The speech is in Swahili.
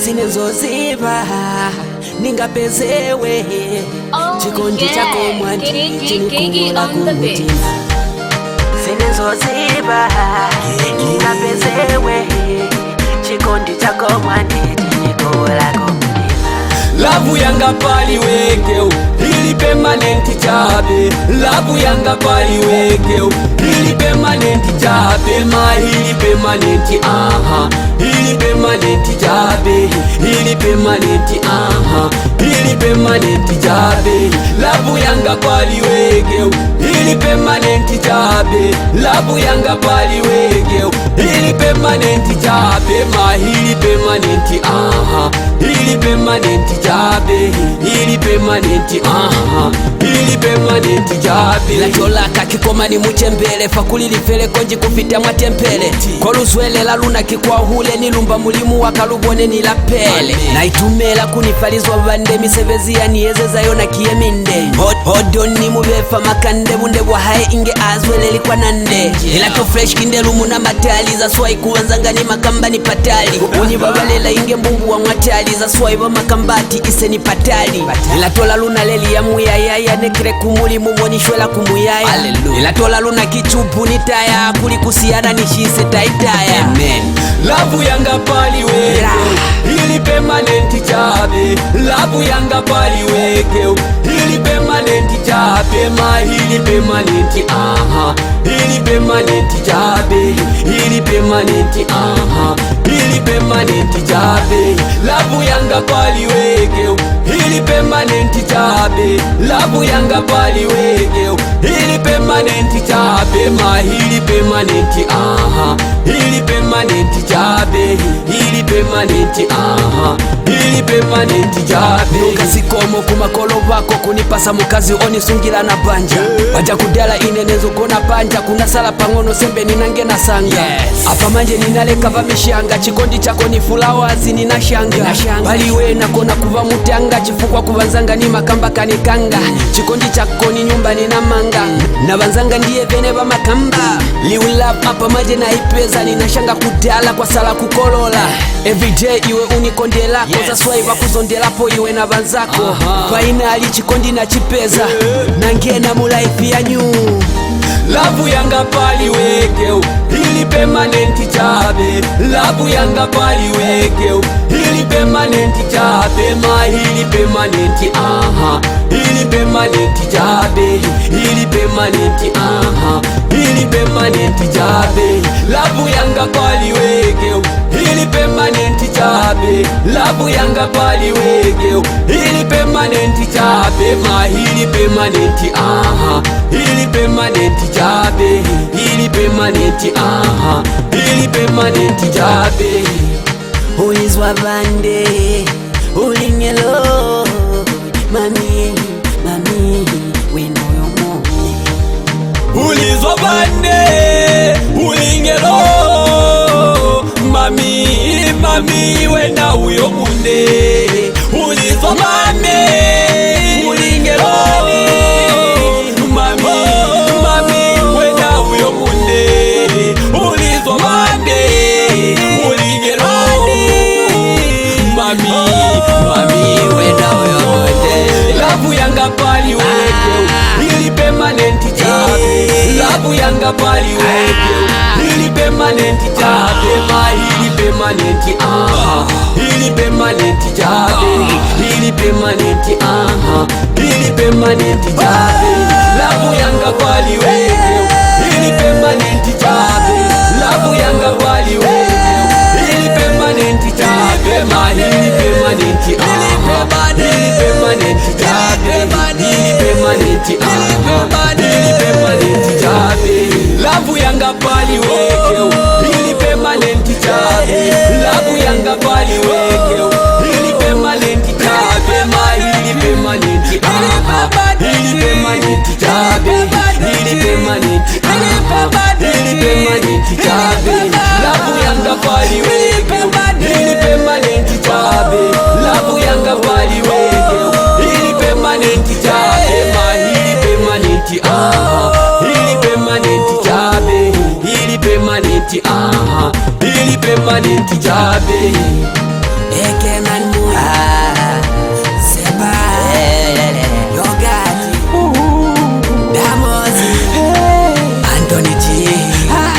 sinezoziba ningapezewe chikondi chako mwandi chinikula kumutima sinezoziba ningapezewe chikondi chako mwandi chinikula kumutima Lavu yanga pali wekeo ili permanenti chabe Lavu yanga pali wekeo ili permanenti chabe Ma ili permanenti aha ili permanenti chabe ili permanenti aha ili permanenti chabe Lavu yanga pali wekeo ili permanenti chabe Lavu yanga pali wekeo ili permanenti chabe Ma ili permanenti aha ili permanenti jabe ili permanenti ili permanenti jabe la cholaka kikoma ni muchembele fakuli lifele konji kufita mwatempele koluswele la luna kikwa hule nilumba mulimu wakalubone nilapele na itumela kunifalizwa bande misevezi ya niyezeza yona kieminde hodoni mubefa makande bunde wahae inge azwele likwa nande ila to fresh kinde lumuna matali za swai kuwanzanga ni makamba ni patali unibabalela inge mbumbu wa mwatali za swai wa makambati ise ni patali ila tola luna leli ya muyaya nekire kumuli mumonishwela kumuyaya ila tola luna kichupu nitaya kuli kusiana nishise taitaya amen Lavu yanga pali wekeo ili permanenti chabe Lavu yanga pali wekeo ili permanenti chabe Ma ili permanenti aha ili permanenti chabe ili permanenti aha ili permanenti chabe Lavu yanga pali wekeo ili permanenti chabe Lavu yanga pali wekeo ili permanenti chabe Ma ili permanenti aha ili permanenti chabe ili permanenti aha ili permanenti chabe Nukasikomo kumakolo bako kunipasa mukazi onisungira na banja Waja kudala inenezo kona banja kuna sala pangono sembe ninange na sanga Apa manje ninaleka vamishanga chikondi chako ni fulawazi ninashanga Baliwe na kona kuva mutanga chifukwa kuvanzanga ni makamba kanikanga Chikondi chako ni nyumba nina manga na vanzanga ndiye vene va makamba Liulap apa manje na ipeza ninashanga kudala kwa sala kukolola Everyday iwe unikondela koza swaiva kuzondelapo iwe na vanzako Finally chikondi na chipeza nangena mulaifi yanyu Lavu yanga pali wekeo ili permanenti chabe Lavu yanga pali wekeo ili permanenti chabe Ma ili permanenti aha ili permanenti chabe ili permanenti aha ili permanenti chabe Lavu yanga pali wekeo ili permanenti chabe Lavu yanga pali wekeo ili permanenti chabe Ma ili permanenti aha ili permanenti chabe ili permanenti aha ili permanenti chabe Ulizwa bande ulingelo mami mami weno yomone Ulizwa bande ulingelo mami mami wena uyo munde Ulizwa bande ulingelo mami mami wena uyo munde Ulizwa bande ulingelo mami mami wena uyo munde Lavu yanga pali wekeo ili permanenti chabe Lavu yanga pali wekeo ili permanenti chabe Ma ili permanenti aha ili permanenti chabe ili permanenti aha ili permanenti chabe Lavu yanga pali wekeo ili permanenti chabe Lavu yanga pali wekeo ili permanenti chabe Ma ili permanenti aha ili permanenti chabe ili permanenti aha ili permanenti chabe Lavu yanga pali wekeo ili permanenti chabe Lavu yanga pali wekeo ili permanenti chabe Ma ili permanenti aha ili permanenti chabe ili permanenti aha ili permanenti chabe Lavu yanga pali wekeo ili permanenti chabe Lavu yanga pali wekeo ili permanenti chabe Ma ili permanenti aha ili permanenti chabe ili permanenti aha ili permanenti chabe ah.